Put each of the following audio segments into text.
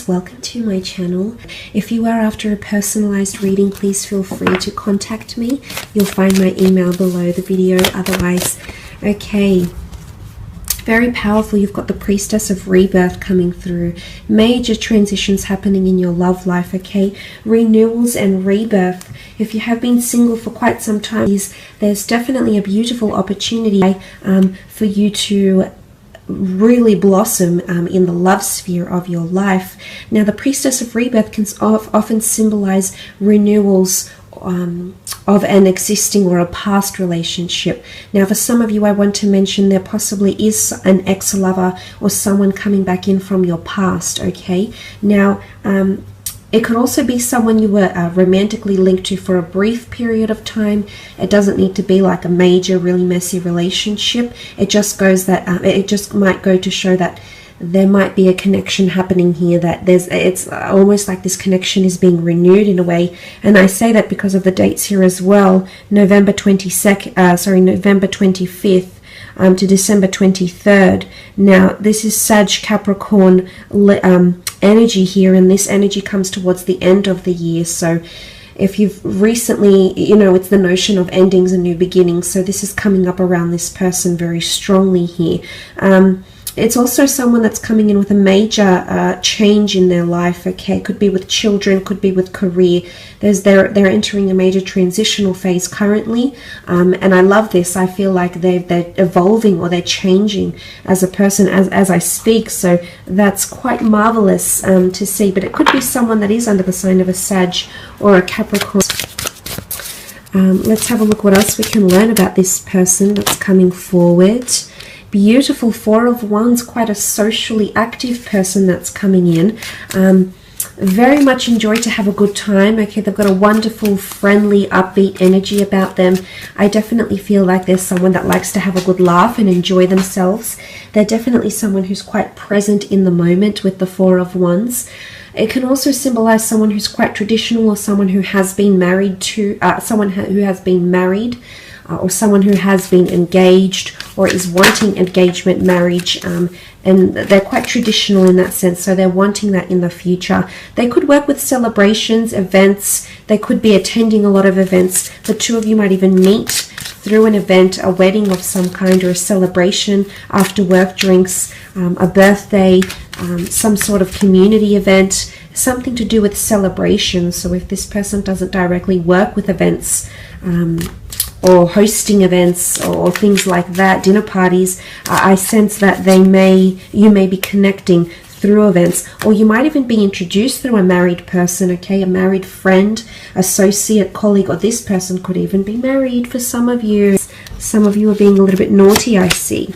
Welcome to my channel. If you are after a personalized reading, please feel free to contact me. You'll find my email below the video. Otherwise, okay, very powerful. You've got the Priestess of Rebirth coming through. Major transitions happening in your love life, okay? Renewals and rebirth. If you have been single for quite some time, there's definitely a beautiful opportunity for you to really blossom in the love sphere of your life. Now, the Priestess of Rebirth can often symbolize renewals of an existing or a past relationship. Now, for some of you, I want to mention there possibly is an ex-lover or someone coming back in from your past, okay? Now, it could also be someone you were romantically linked to for a brief period of time. It doesn't need to be like a major, really messy relationship. It just goes that it just might go to show that there might be a connection happening here. That it's almost like this connection is being renewed in a way. And I say that because of the dates here as well. November 25th. To December 23rd. Now, this is Sag Capricorn energy here, and this energy comes towards the end of the year. So if you've recently, it's the notion of endings and new beginnings. So this is coming up around this person very strongly here. It's also someone that's coming in with a major change in their life, okay? Could be with children, could be with career. They're entering a major transitional phase currently, and I love this. I feel like they're evolving or they're changing as a person as I speak, so that's quite marvelous to see. But it could be someone that is under the sign of a Sag or a Capricorn. Let's have a look what else we can learn about this person that's coming forward. Beautiful Four of Wands, quite a socially active person that's coming in. Very much enjoy to have a good time. Okay, they've got a wonderful, friendly, upbeat energy about them. I definitely feel like there's someone that likes to have a good laugh and enjoy themselves. They're definitely someone who's quite present in the moment with the Four of Wands. It can also symbolize someone who's quite traditional, or someone who has been married to, or someone who has been engaged or is wanting engagement, marriage, and they're quite traditional in that sense, so they're wanting that in the future. They could work with celebrations, events. They could be attending a lot of events. The two of you might even meet through an event, a wedding of some kind, or a celebration, after work drinks, a birthday, some sort of community event, something to do with celebration. So if this person doesn't directly work with events, or hosting events or things like that, dinner parties, I sense that you may be connecting through events, or you might even be introduced through a married person, okay, a married friend, associate, colleague, or this person could even be married for some of you. Some of you are being a little bit naughty, I see.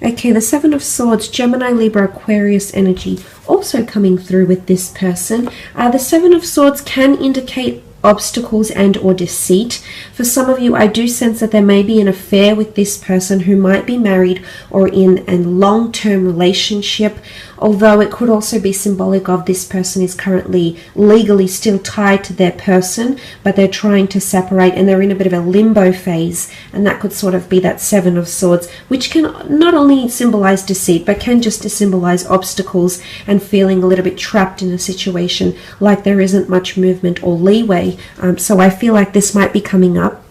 Okay, the Seven of Swords, Gemini, Libra, Aquarius energy also coming through with this person. The Seven of Swords can indicate obstacles and or deceit. For some of you, I do sense that there may be an affair with this person who might be married or in a long-term relationship, although it could also be symbolic of this person is currently legally still tied to their person, but they're trying to separate and they're in a bit of a limbo phase, and that could sort of be that Seven of Swords, which can not only symbolize deceit, but can just symbolize obstacles and feeling a little bit trapped in a situation, like there isn't much movement or leeway. So I feel like this might be coming up.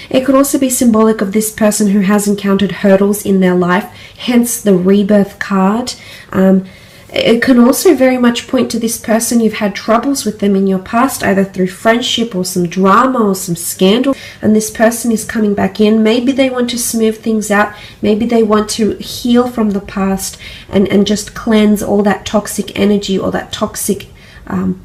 It could also be symbolic of this person who has encountered hurdles in their life, hence the Rebirth card. It can also very much point to this person. You've had troubles with them in your past, either through friendship or some drama or some scandal, and this person is coming back in. Maybe they want to smooth things out. Maybe they want to heal from the past and just cleanse all that toxic energy or that toxic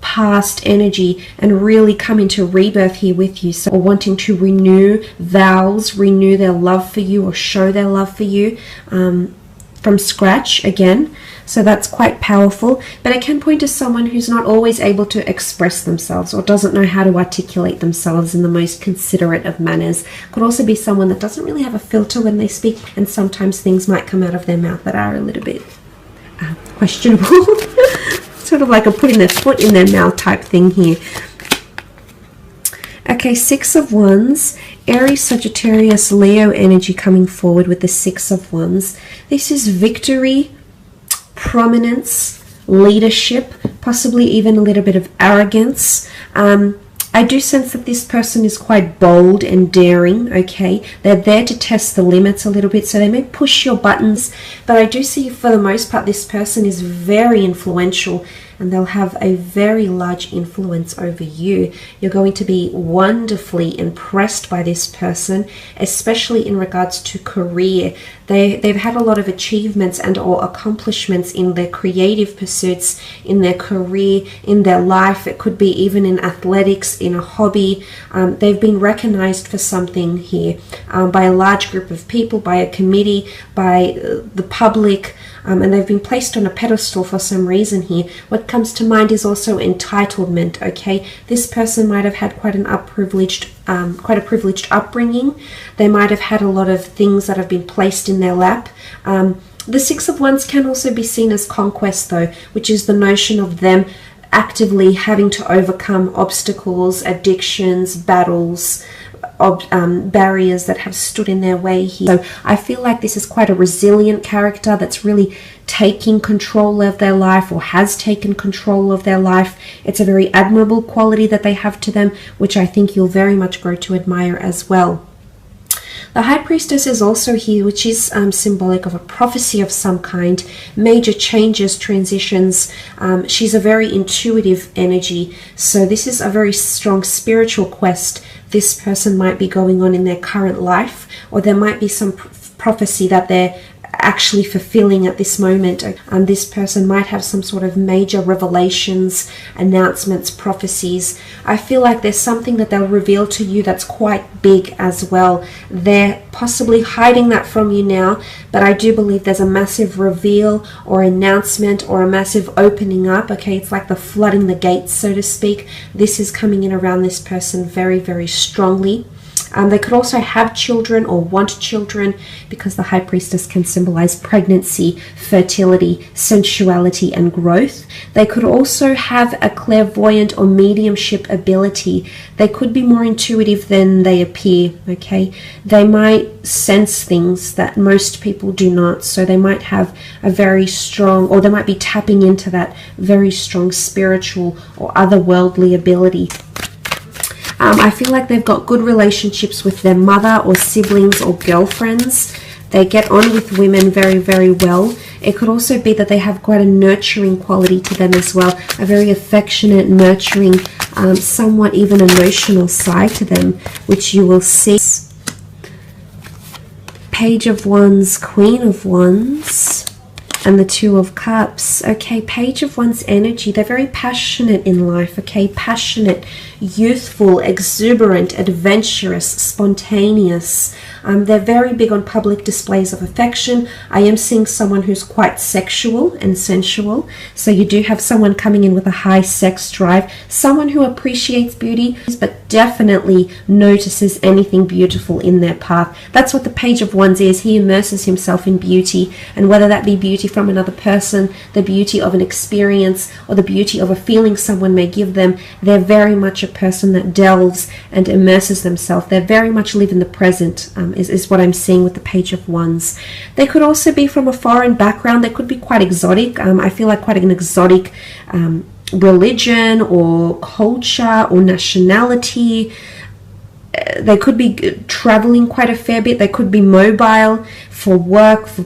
past energy and really come into rebirth here with you. So, or wanting to renew vows, renew their love for you, or show their love for you from scratch again. So that's quite powerful, but it can point to someone who's not always able to express themselves or doesn't know how to articulate themselves in the most considerate of manners. Could also be someone that doesn't really have a filter when they speak, and sometimes things might come out of their mouth that are a little bit questionable. Sort of like a putting their foot in their mouth type thing here. Okay, Six of Wands, Aries, Sagittarius, Leo energy coming forward with the Six of Wands. This is victory, prominence, leadership, possibly even a little bit of arrogance. I do sense that this person is quite bold and daring, okay? They're there to test the limits a little bit, so they may push your buttons, but I do see for the most part this person is very influential, and they'll have a very large influence over you. You're going to be wonderfully impressed by this person, especially in regards to career. They've had a lot of achievements and or accomplishments in their creative pursuits, in their career, in their life. It could be even in athletics, in a hobby. They've been recognized for something here by a large group of people, by a committee, by the public, and they've been placed on a pedestal for some reason here. What comes to mind is also entitlement, okay? This person might have had quite a privileged upbringing. They might have had a lot of things that have been placed in their lap. The Six of Wands can also be seen as conquest though, which is the notion of them actively having to overcome obstacles, addictions, battles, barriers that have stood in their way here. So I feel like this is quite a resilient character that's really taking control of their life, or has taken control of their life. It's a very admirable quality that they have to them, which I think you'll very much grow to admire as well. The High Priestess is also here, which is symbolic of a prophecy of some kind, major changes, transitions. She's a very intuitive energy, so this is a very strong spiritual quest this person might be going on in their current life, or there might be some prophecy that they're actually fulfilling at this moment. This person might have some sort of major revelations, announcements, prophecies. I feel like there's something that they'll reveal to you that's quite big as well. They're possibly hiding that from you now, but I do believe there's a massive reveal or announcement or a massive opening up, okay? It's like the flooding the gates, so to speak. This is coming in around this person very, very strongly. They could also have children or want children, because the High Priestess can symbolize pregnancy, fertility, sensuality, and growth. They could also have a clairvoyant or mediumship ability. They could be more intuitive than they appear, okay? They might sense things that most people do not, so they might have a very strong, or they might be tapping into that very strong spiritual or otherworldly ability. I feel like they've got good relationships with their mother or siblings or girlfriends. They get on with women very, very well. It could also be that they have quite a nurturing quality to them as well, a very affectionate, nurturing, somewhat even emotional side to them, which you will see. Page of Wands, Queen of Wands, and the Two of Cups. Okay, Page of Wands energy. They're very passionate in life, okay? Passionate, youthful, exuberant, adventurous, spontaneous. They're very big on public displays of affection. I am seeing someone who's quite sexual and sensual. So you do have someone coming in with a high sex drive. Someone who appreciates beauty, but definitely notices anything beautiful in their path. That's what the Page of Wands is. He immerses himself in beauty, and whether that be beauty from another person, the beauty of an experience, or the beauty of a feeling someone may give them, they're very much a person that delves and immerses themselves. They very much live in the present, is what I'm seeing with the Page of Wands. They could also be from a foreign background. They could be quite exotic. I feel like quite an exotic religion or culture or nationality. They could be traveling quite a fair bit. They could be mobile for work, for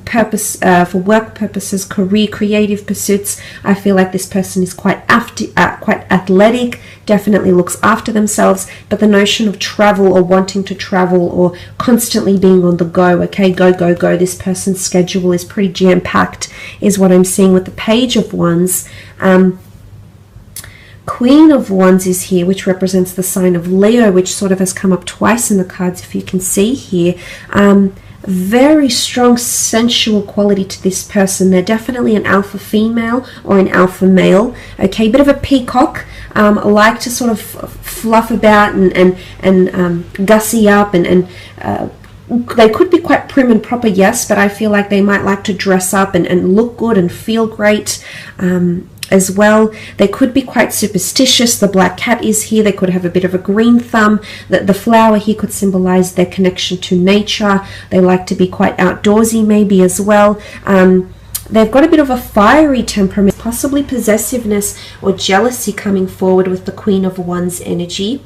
work purposes, career, creative pursuits. I feel like this person is quite athletic, definitely looks after themselves, but the notion of travel or wanting to travel or constantly being on the go, okay, go, go, go. This person's schedule is pretty jam-packed, is what I'm seeing with the Page of Wands. Queen of Wands is here, which represents the sign of Leo, which sort of has come up twice in the cards, if you can see here. Very strong sensual quality to this person. They're definitely an alpha female or an alpha male. Okay, bit of a peacock. Like to sort of fluff about and gussy up and they could be quite prim and proper, yes, but I feel like they might like to dress up and look good and feel great as well. They could be quite superstitious. The black cat is here. They could have a bit of a green thumb. The flower here could symbolize their connection to nature. They like to be quite outdoorsy maybe as well. They've got a bit of a fiery temperament, possibly possessiveness or jealousy coming forward with the Queen of Wands energy.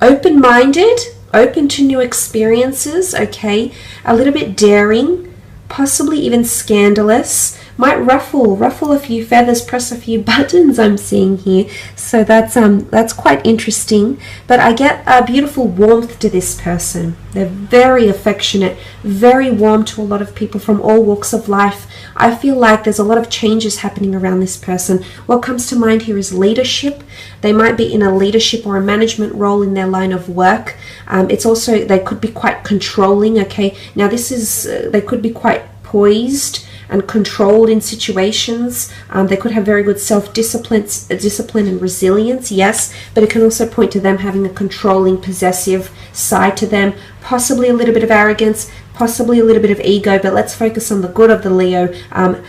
Open-minded, open to new experiences, okay? A little bit daring, possibly even scandalous. Might ruffle a few feathers, press a few buttons, I'm seeing here. So that's quite interesting. But I get a beautiful warmth to this person. They're very affectionate, very warm to a lot of people from all walks of life. I feel like there's a lot of changes happening around this person. What comes to mind here is leadership. They might be in a leadership or a management role in their line of work. It's also, they could be quite controlling, okay? Now this is, they could be quite poised and controlled in situations. They could have very good self-discipline and resilience, yes, but it can also point to them having a controlling, possessive side to them, possibly a little bit of arrogance, possibly a little bit of ego, but let's focus on the good of the Leo.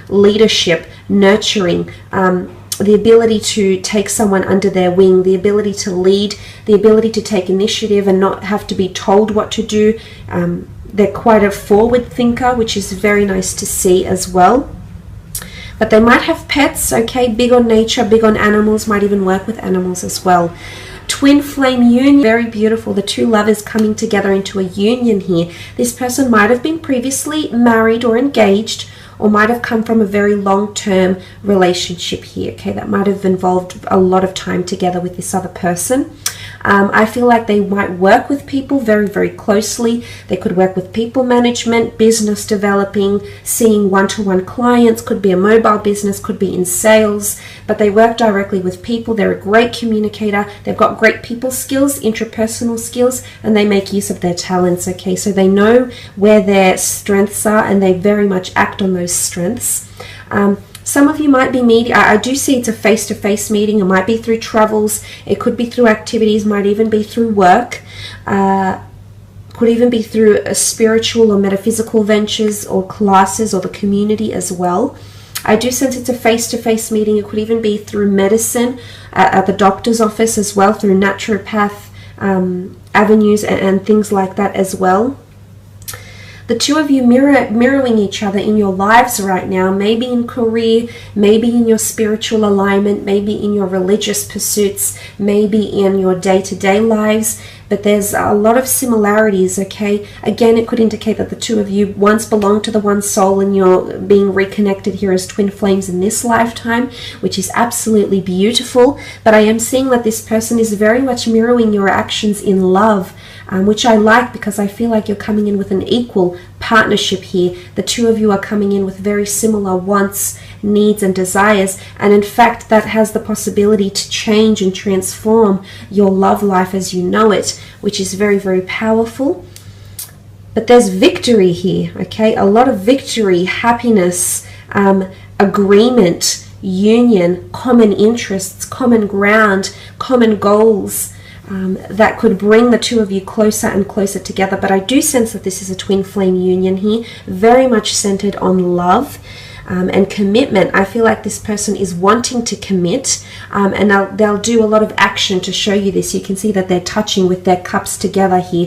Leadership, nurturing, the ability to take someone under their wing, the ability to lead, the ability to take initiative and not have to be told what to do. They're quite a forward thinker, which is very nice to see as well. But they might have pets, okay, big on nature, big on animals, might even work with animals as well. Twin flame union, very beautiful. The two lovers coming together into a union here. This person might have been previously married or engaged, or might have come from a very long-term relationship here, okay, that might have involved a lot of time together with this other person. I feel like they might work with people very, very closely. They could work with people management, business developing, seeing one-to-one clients, could be a mobile business, could be in sales, but they work directly with people. They're a great communicator. They've got great people skills, interpersonal skills, and they make use of their talents, okay? So they know where their strengths are and they very much act on those strengths. Some of you might be meeting, I do see it's a face-to-face meeting. It might be through travels, it could be through activities, might even be through work, could even be through spiritual or metaphysical ventures or classes or the community as well. I do sense it's a face-to-face meeting. It could even be through medicine, at the doctor's office as well, through naturopath avenues and things like that as well. The two of you mirroring each other in your lives right now, maybe in career, maybe in your spiritual alignment, maybe in your religious pursuits, maybe in your day-to-day lives, but there's a lot of similarities, okay? Again, it could indicate that the two of you once belonged to the one soul and you're being reconnected here as twin flames in this lifetime, which is absolutely beautiful. But I am seeing that this person is very much mirroring your actions in love, which I like because I feel like you're coming in with an equal partnership here. The two of you are coming in with very similar wants, needs and desires, and in fact that has the possibility to change and transform your love life as you know it, which is very, very powerful. But there's victory here, okay? A lot of victory, happiness, agreement, union, common interests, common ground, common goals, that could bring the two of you closer and closer together. But I do sense that this is a twin flame union here, very much centered on love and commitment. I feel like this person is wanting to commit, and they'll do a lot of action to show you this. You can see that they're touching with their cups together here.